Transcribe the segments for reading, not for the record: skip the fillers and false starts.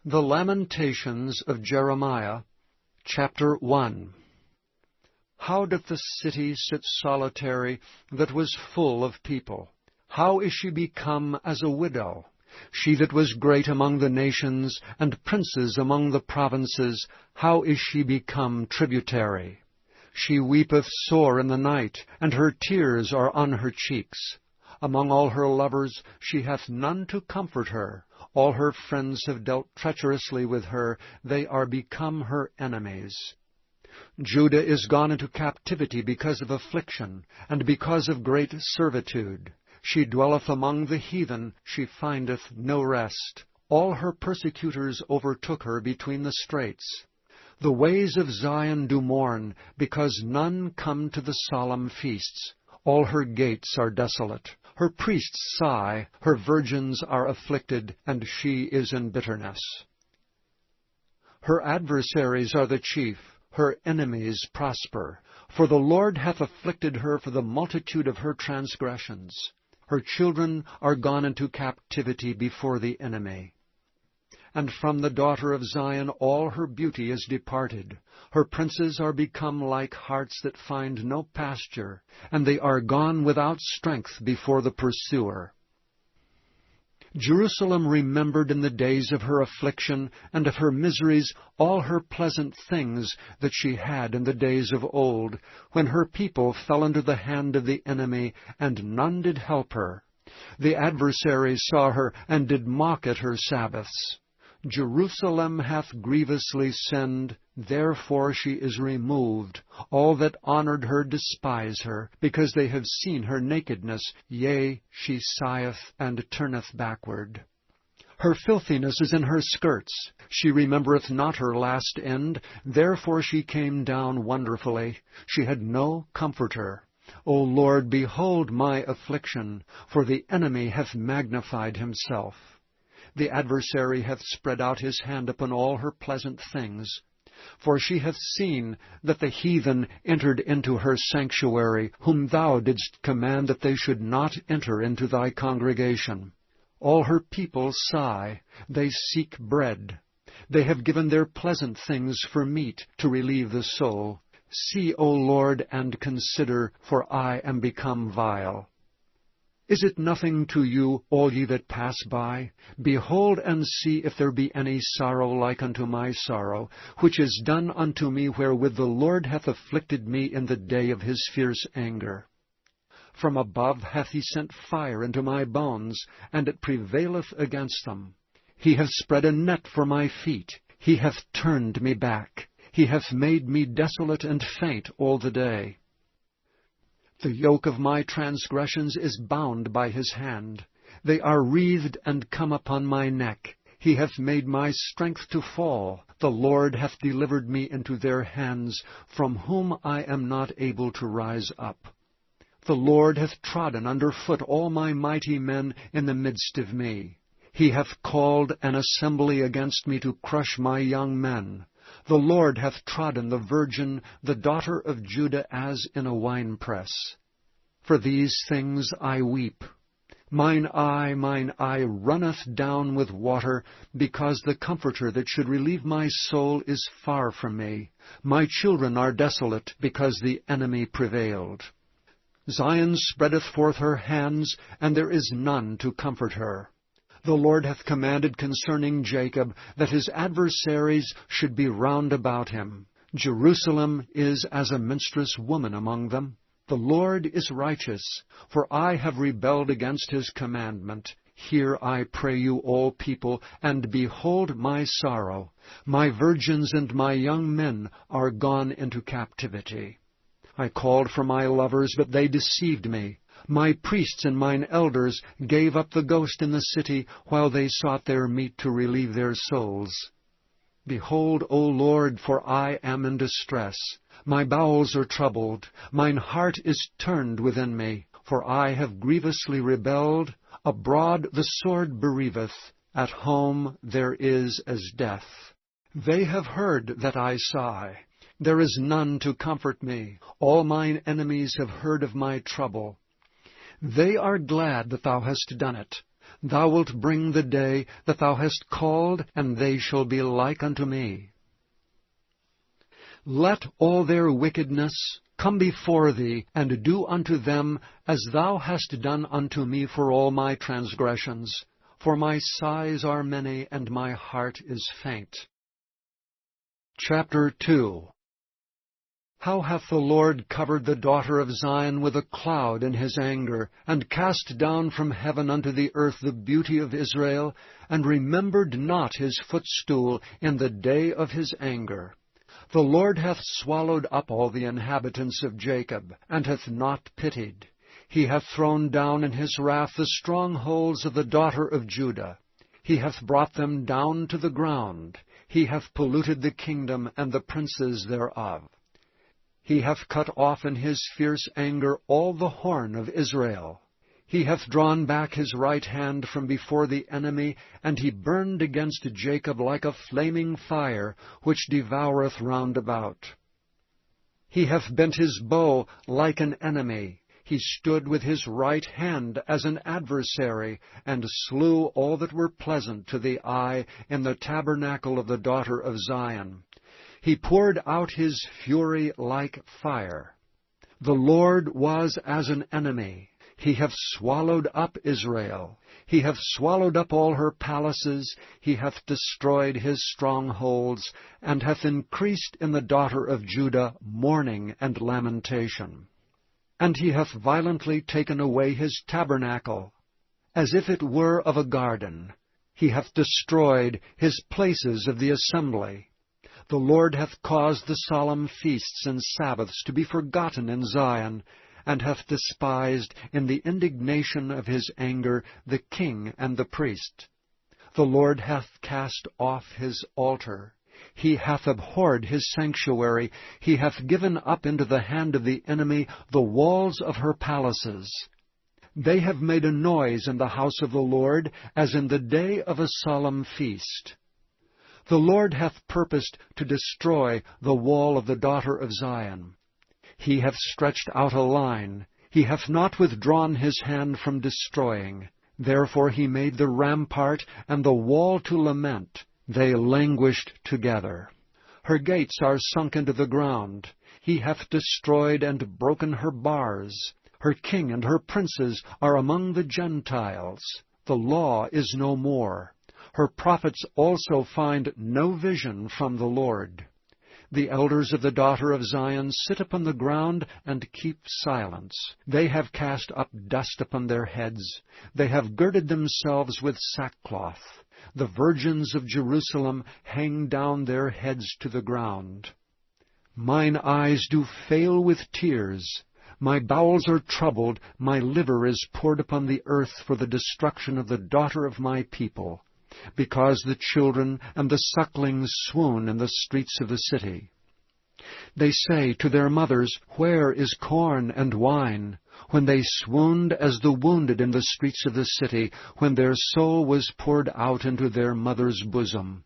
The Lamentations of Jeremiah, chapter 1. How doth the city sit solitary that was full of people? How is she become as a widow? She that was great among the nations, and princes among the provinces, how is she become tributary? She weepeth sore in the night, and her tears are on her cheeks. Among all her lovers she hath none to comfort her. All her friends have dealt treacherously with her. They are become her enemies. Judah is gone into captivity because of affliction, and because of great servitude. She dwelleth among the heathen, she findeth no rest. All her persecutors overtook her between the straits. The ways of Zion do mourn, because none come to the solemn feasts. All her gates are desolate. Her priests sigh, her virgins are afflicted, and she is in bitterness. Her adversaries are the chief, her enemies prosper. For the Lord hath afflicted her for the multitude of her transgressions. Her children are gone into captivity before the enemy. And from the daughter of Zion all her beauty is departed. Her princes are become like harts that find no pasture, and they are gone without strength before the pursuer. Jerusalem remembered in the days of her affliction and of her miseries all her pleasant things that she had in the days of old, when her people fell into the hand of the enemy, and none did help her. The adversaries saw her, and did mock at her Sabbaths. Jerusalem hath grievously sinned, therefore she is removed. All that honored her despise her, because they have seen her nakedness. Yea, she sigheth and turneth backward. Her filthiness is in her skirts. She remembereth not her last end, therefore she came down wonderfully. She had no comforter. O Lord, behold my affliction, for the enemy hath magnified himself. The adversary hath spread out his hand upon all her pleasant things. For she hath seen that the heathen entered into her sanctuary, whom thou didst command that they should not enter into thy congregation. All her people sigh, they seek bread. They have given their pleasant things for meat, to relieve the soul. See, O Lord, and consider, for I am become vile. Is it nothing to you, all ye that pass by? Behold and see if there be any sorrow like unto my sorrow, which is done unto me wherewith the Lord hath afflicted me in the day of his fierce anger. From above hath he sent fire into my bones, and it prevaileth against them. He hath spread a net for my feet. He hath turned me back. He hath made me desolate and faint all the day. The yoke of my transgressions is bound by his hand. They are wreathed and come upon my neck. He hath made my strength to fall. The Lord hath delivered me into their hands, from whom I am not able to rise up. The Lord hath trodden under foot all my mighty men in the midst of me. He hath called an assembly against me to crush my young men. The Lord hath trodden the virgin, the daughter of Judah, as in a winepress. For these things I weep. Mine eye runneth down with water, because the Comforter that should relieve my soul is far from me. My children are desolate, because the enemy prevailed. Zion spreadeth forth her hands, and there is none to comfort her. The Lord hath commanded concerning Jacob, that his adversaries should be round about him. Jerusalem is as a minstrous woman among them. The Lord is righteous, for I have rebelled against his commandment. Hear, I pray you, all people, and behold my sorrow. My virgins and my young men are gone into captivity. I called for my lovers, but they deceived me. My priests and mine elders gave up the ghost in the city, while they sought their meat to relieve their souls. Behold, O Lord, for I am in distress. My bowels are troubled. Mine heart is turned within me, for I have grievously rebelled. Abroad the sword bereaveth. At home there is as death. They have heard that I sigh. There is none to comfort me. All mine enemies have heard of my trouble. They are glad that thou hast done it. Thou wilt bring the day that thou hast called, and they shall be like unto me. Let all their wickedness come before thee, and do unto them as thou hast done unto me for all my transgressions. For my sighs are many, and my heart is faint. Chapter 2. How hath the Lord covered the daughter of Zion with a cloud in his anger, and cast down from heaven unto the earth the beauty of Israel, and remembered not his footstool in the day of his anger. The Lord hath swallowed up all the inhabitants of Jacob, and hath not pitied. He hath thrown down in his wrath the strongholds of the daughter of Judah. He hath brought them down to the ground. He hath polluted the kingdom and the princes thereof. He hath cut off in his fierce anger all the horn of Israel. He hath drawn back his right hand from before the enemy, and he burned against Jacob like a flaming fire, which devoureth round about. He hath bent his bow like an enemy. He stood with his right hand as an adversary, and slew all that were pleasant to the eye in the tabernacle of the daughter of Zion. He poured out his fury like fire. The Lord was as an enemy. He hath swallowed up Israel. He hath swallowed up all her palaces. He hath destroyed his strongholds, and hath increased in the daughter of Judah mourning and lamentation. And he hath violently taken away his tabernacle, as if it were of a garden. He hath destroyed his places of the assembly. The Lord hath caused the solemn feasts and Sabbaths to be forgotten in Zion, and hath despised in the indignation of his anger the king and the priest. The Lord hath cast off his altar. He hath abhorred his sanctuary. He hath given up into the hand of the enemy the walls of her palaces. They have made a noise in the house of the Lord, as in the day of a solemn feast. The Lord hath purposed to destroy the wall of the daughter of Zion. He hath stretched out a line. He hath not withdrawn his hand from destroying. Therefore he made the rampart and the wall to lament. They languished together. Her gates are sunk into the ground. He hath destroyed and broken her bars. Her king and her princes are among the Gentiles. The law is no more. Her prophets also find no vision from the Lord. The elders of the daughter of Zion sit upon the ground and keep silence. They have cast up dust upon their heads. They have girded themselves with sackcloth. The virgins of Jerusalem hang down their heads to the ground. Mine eyes do fail with tears. My bowels are troubled. My liver is poured upon the earth for the destruction of the daughter of my people, because the children and the sucklings swoon in the streets of the city. They say to their mothers, Where is corn and wine? When they swooned as the wounded in the streets of the city, when their soul was poured out into their mother's bosom.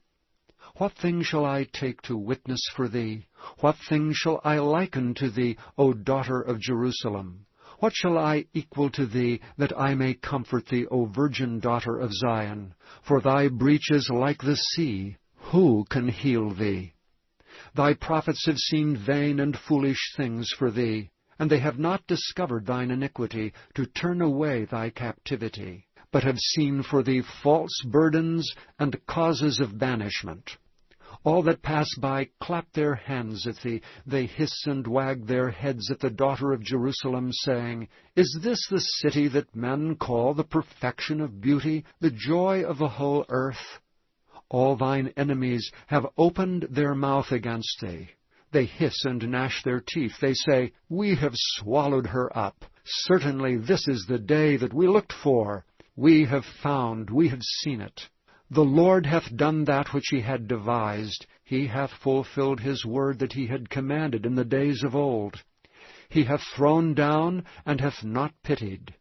What thing shall I take to witness for thee? What thing shall I liken to thee, O daughter of Jerusalem? What shall I equal to thee, that I may comfort thee, O virgin daughter of Zion? For thy breach is like the sea. Who can heal thee? Thy prophets have seen vain and foolish things for thee, and they have not discovered thine iniquity, to turn away thy captivity, but have seen for thee false burdens and causes of banishment. All that pass by clap their hands at thee. They hiss and wag their heads at the daughter of Jerusalem, saying, Is this the city that men call the perfection of beauty, the joy of the whole earth? All thine enemies have opened their mouth against thee. They hiss and gnash their teeth. They say, We have swallowed her up. Certainly this is the day that we looked for. We have found, we have seen it. The Lord hath done that which he had devised. He hath fulfilled his word that he had commanded in the days of old. He hath thrown down, and hath not pitied.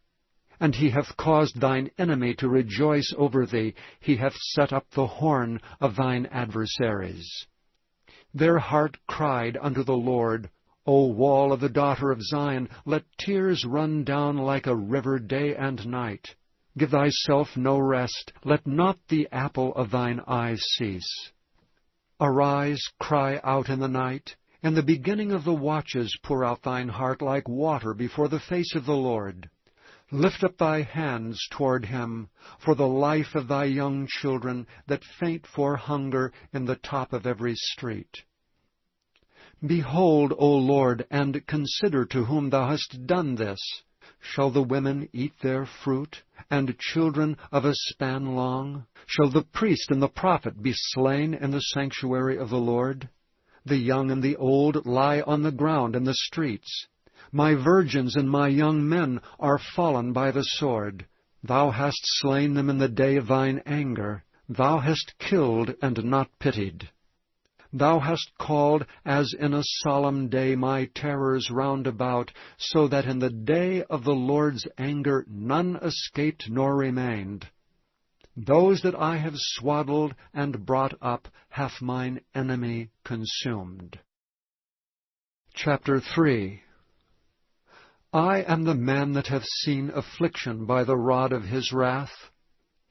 And he hath caused thine enemy to rejoice over thee. He hath set up the horn of thine adversaries. Their heart cried unto the Lord, O wall of the daughter of Zion, let tears run down like a river day and night. Give thyself no rest, let not the apple of thine eye cease. Arise, cry out in the night. In the beginning of the watches pour out thine heart like water before the face of the Lord. Lift up thy hands toward him, for the life of thy young children that faint for hunger in the top of every street. Behold, O Lord, and consider to whom thou hast done this. Shall the women eat their fruit, and children of a span long? Shall the priest and the prophet be slain in the sanctuary of the Lord? The young and the old lie on the ground in the streets. My virgins and my young men are fallen by the sword. Thou hast slain them in the day of thine anger. Thou hast killed and not pitied. Thou hast called, as in a solemn day, my terrors round about, so that in the day of the Lord's anger none escaped nor remained. Those that I have swaddled and brought up hath mine enemy consumed. Chapter 3. I am the man that hath seen affliction by the rod of his wrath.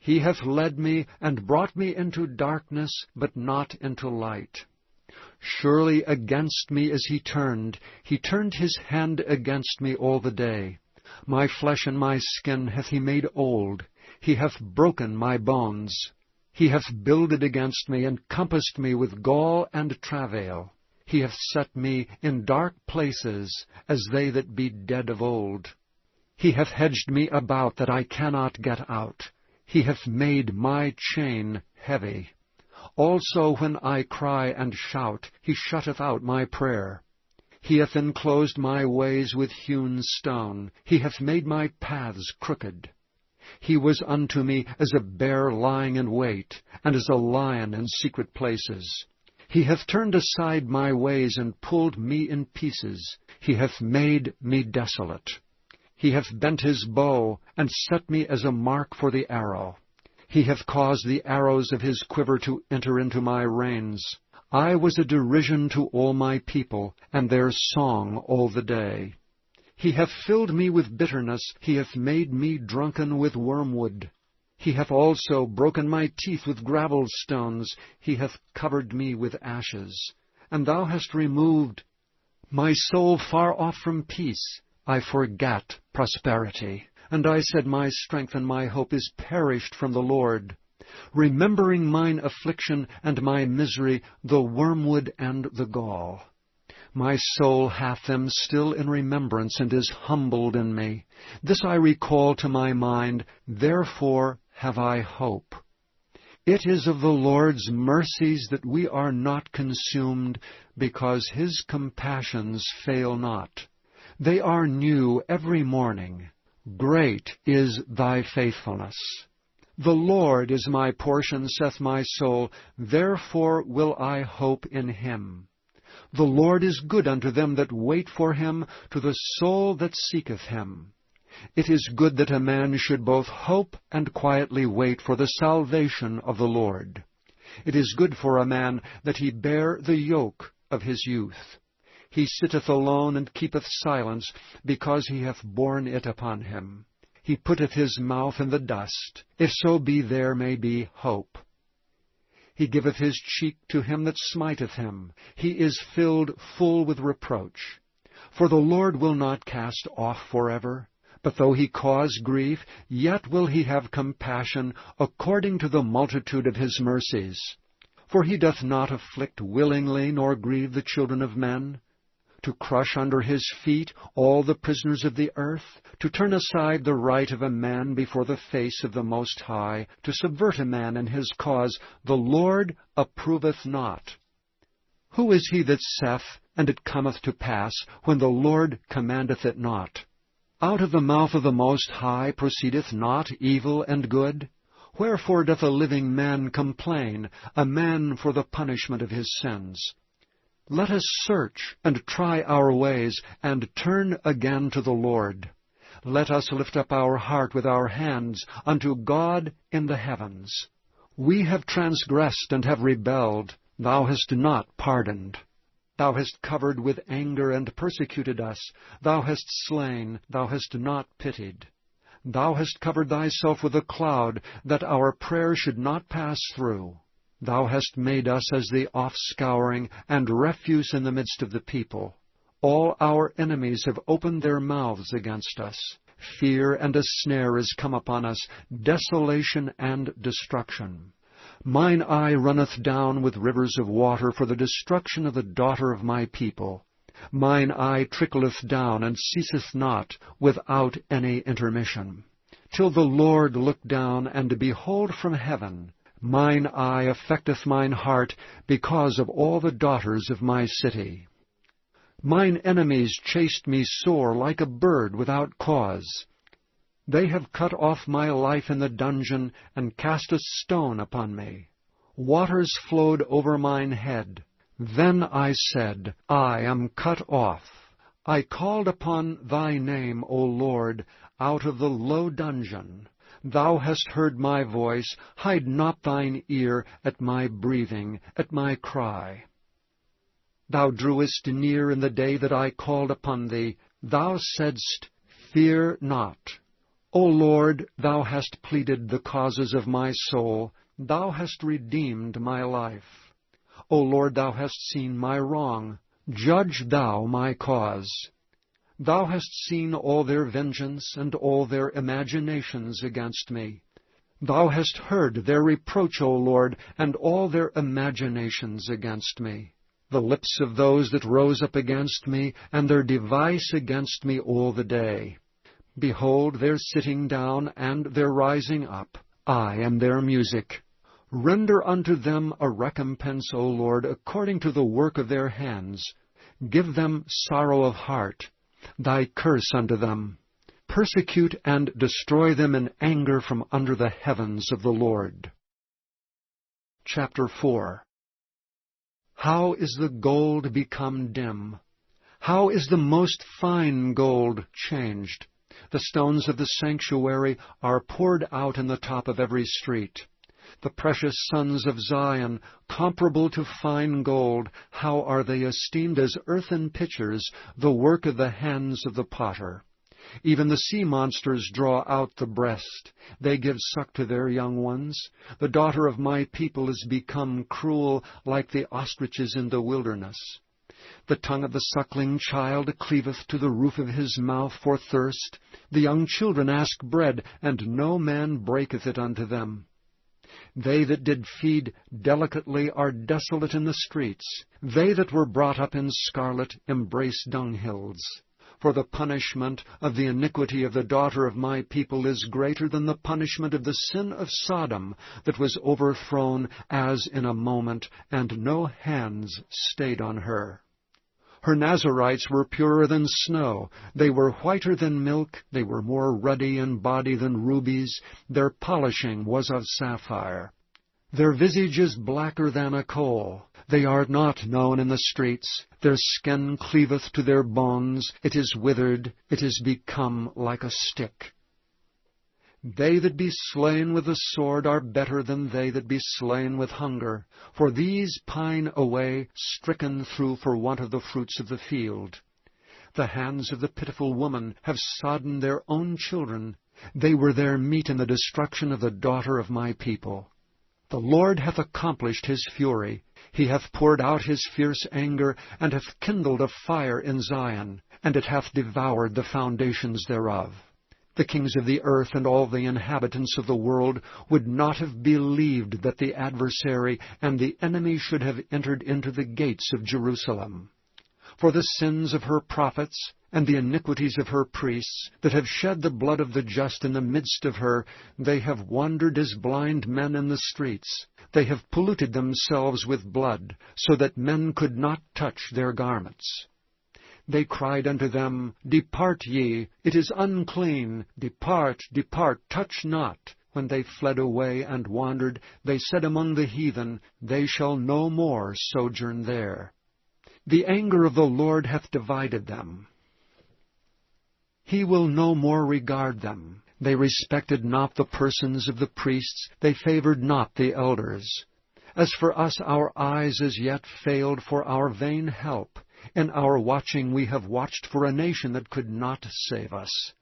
He hath led me and brought me into darkness, but not into light. Surely against me is he turned his hand against me all the day. My flesh and my skin hath he made old. He hath broken my bones. He hath builded against me, and compassed me with gall and travail. He hath set me in dark places, as they that be dead of old. He hath hedged me about, that I cannot get out. He hath made my chain heavy. Also when I cry and shout, he shutteth out my prayer. He hath enclosed my ways with hewn stone. He hath made my paths crooked. He was unto me as a bear lying in wait, and as a lion in secret places. He hath turned aside my ways, and pulled me in pieces. He hath made me desolate. He hath bent his bow, and set me as a mark for the arrow. He hath caused the arrows of his quiver to enter into my reins. I was a derision to all my people, and their song all the day. He hath filled me with bitterness. He hath made me drunken with wormwood. He hath also broken my teeth with gravel stones. He hath covered me with ashes. And thou hast removed my soul far off from peace. I forgat prosperity. And I said, my strength and my hope is perished from the Lord. Remembering mine affliction and my misery, the wormwood and the gall. My soul hath them still in remembrance, and is humbled in me. This I recall to my mind, therefore have I hope. It is of the Lord's mercies that we are not consumed, because his compassions fail not. They are new every morning. Great is thy faithfulness. The Lord is my portion, saith my soul, therefore will I hope in him. The Lord is good unto them that wait for him, to the soul that seeketh him. It is good that a man should both hope and quietly wait for the salvation of the Lord. It is good for a man that he bear the yoke of his youth. He sitteth alone and keepeth silence, because he hath borne it upon him. He putteth his mouth in the dust, if so be there may be hope. He giveth his cheek to him that smiteth him. He is filled full with reproach. For the Lord will not cast off forever. But though he cause grief, yet will he have compassion, according to the multitude of his mercies. For he doth not afflict willingly, nor grieve the children of men. To crush under his feet all the prisoners of the earth, to turn aside the right of a man before the face of the Most High, to subvert a man in his cause, the Lord approveth not. Who is he that saith, and it cometh to pass, when the Lord commandeth it not? Out of the mouth of the Most High proceedeth not evil and good? Wherefore doth a living man complain, a man for the punishment of his sins? Let us search and try our ways, and turn again to the Lord. Let us lift up our heart with our hands unto God in the heavens. We have transgressed and have rebelled. Thou hast not pardoned. Thou hast covered with anger and persecuted us. Thou hast slain. Thou hast not pitied. Thou hast covered thyself with a cloud, that our prayer should not pass through. Thou hast made us as the offscouring, and refuse in the midst of the people. All our enemies have opened their mouths against us. Fear and a snare is come upon us, desolation and destruction. Mine eye runneth down with rivers of water for the destruction of the daughter of my people. Mine eye trickleth down, and ceaseth not, without any intermission. Till the Lord look down, and behold from heaven. Mine eye affecteth mine heart, because of all the daughters of my city. Mine enemies chased me sore like a bird without cause. They have cut off my life in the dungeon, and cast a stone upon me. Waters flowed over mine head. Then I said, I am cut off. I called upon thy name, O Lord, out of the low dungeon. Thou hast heard my voice. Hide not thine ear at my breathing, at my cry. Thou drewest near in the day that I called upon thee. Thou saidst, Fear not. O Lord, thou hast pleaded the causes of my soul. Thou hast redeemed my life. O Lord, thou hast seen my wrong. Judge thou my cause. Thou hast seen all their vengeance and all their imaginations against me. Thou hast heard their reproach, O Lord, and all their imaginations against me. The lips of those that rose up against me, and their device against me all the day. Behold, their sitting down and their rising up. I am their music. Render unto them a recompense, O Lord, according to the work of their hands. Give them sorrow of heart, thy curse unto them. Persecute and destroy them in anger from under the heavens of the Lord. Chapter 4. How is the gold become dim? How is the most fine gold changed? The stones of the sanctuary are poured out in the top of every street. The precious sons of Zion, comparable to fine gold, how are they esteemed as earthen pitchers, the work of the hands of the potter. Even the sea monsters draw out the breast. They give suck to their young ones. The daughter of my people is become cruel, like the ostriches in the wilderness. The tongue of the suckling child cleaveth to the roof of his mouth for thirst. The young children ask bread, and no man breaketh it unto them. They that did feed delicately are desolate in the streets. They that were brought up in scarlet embrace dunghills. For the punishment of the iniquity of the daughter of my people is greater than the punishment of the sin of Sodom, that was overthrown as in a moment, and no hands stayed on her. Her Nazarites were purer than snow. They were whiter than milk. They were more ruddy in body than rubies. Their polishing was of sapphire. Their visage is blacker than a coal. They are not known in the streets. Their skin cleaveth to their bones. It is withered. It is become like a stick. They that be slain with the sword are better than they that be slain with hunger. For these pine away, stricken through for want of the fruits of the field. The hands of the pitiful woman have sodden their own children. They were their meat in the destruction of the daughter of my people. The Lord hath accomplished his fury. He hath poured out his fierce anger, and hath kindled a fire in Zion, and it hath devoured the foundations thereof. The kings of the earth and all the inhabitants of the world would not have believed that the adversary and the enemy should have entered into the gates of Jerusalem. For the sins of her prophets and the iniquities of her priests, that have shed the blood of the just in the midst of her, they have wandered as blind men in the streets. They have polluted themselves with blood, so that men could not touch their garments. They cried unto them, Depart ye, it is unclean. Depart, depart, touch not. When they fled away and wandered, they said among the heathen, They shall no more sojourn there. The anger of the Lord hath divided them. He will no more regard them. They respected not the persons of the priests. They favored not the elders. As for us, our eyes as yet failed for our vain help. In our watching we have watched for a nation that could not save us.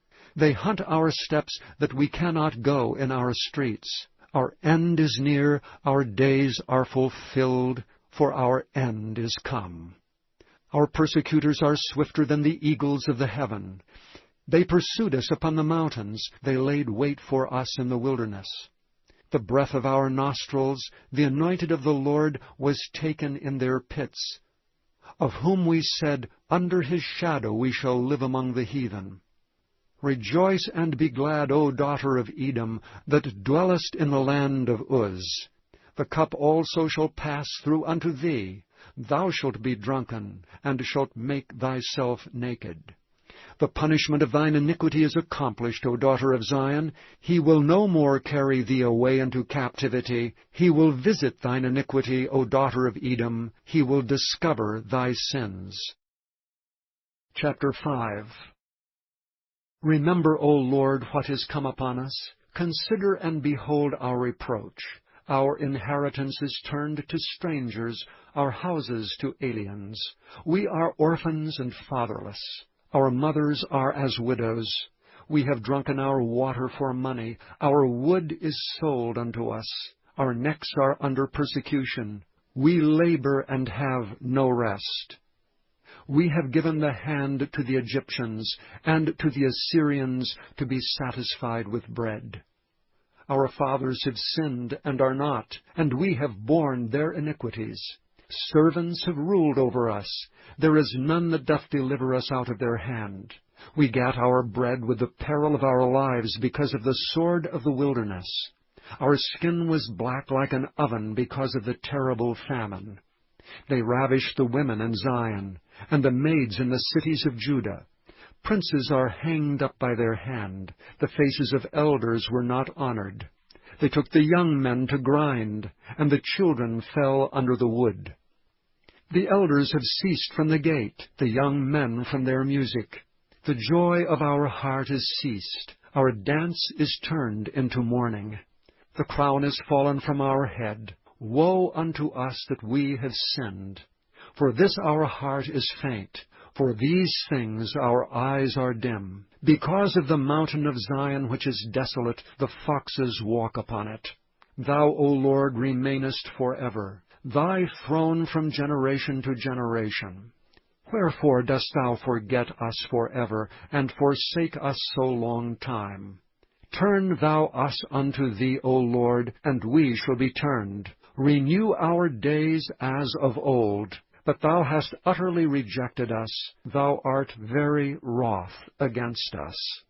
They hunt our steps that we cannot go in our streets. Our end is near, our days are fulfilled, for our end is come. Our persecutors are swifter than the eagles of the heaven. They pursued us upon the mountains. They laid wait for us in the wilderness. The breath of our nostrils, the anointed of the Lord, was taken in their pits, of whom we said, Under his shadow we shall live among the heathen. Rejoice and be glad, O daughter of Edom, that dwellest in the land of Uz. The cup also shall pass through unto thee. Thou shalt be drunken, and shalt make thyself naked. The punishment of thine iniquity is accomplished, O daughter of Zion. He will no more carry thee away into captivity. He will visit thine iniquity, O daughter of Edom. He will discover thy sins. Chapter 5. Remember, O Lord, what is come upon us. Consider and behold our reproach. Our inheritance is turned to strangers, our houses to aliens. We are orphans and fatherless. Our mothers are as widows. We have drunken our water for money. Our wood is sold unto us. Our necks are under persecution. We labor and have no rest. We have given the hand to the Egyptians, and to the Assyrians to be satisfied with bread. Our fathers have sinned and are not, and we have borne their iniquities. Servants have ruled over us. There is none that doth deliver us out of their hand. We gat our bread with the peril of our lives because of the sword of the wilderness. Our skin was black like an oven because of the terrible famine. They ravished the women in Zion, and the maids in the cities of Judah. Princes are hanged up by their hand. The faces of elders were not honored. They took the young men to grind, and the children fell under the wood. The elders have ceased from the gate, the young men from their music. The joy of our heart is ceased. Our dance is turned into mourning. The crown is fallen from our head. Woe unto us that we have sinned! For this our heart is faint. For these things our eyes are dim. Because of the mountain of Zion which is desolate, the foxes walk upon it. Thou, O Lord, remainest forever, thy throne from generation to generation. Wherefore dost thou forget us forever, and forsake us so long time? Turn thou us unto thee, O Lord, and we shall be turned. Renew our days as of old. But thou hast utterly rejected us. Thou art very wroth against us.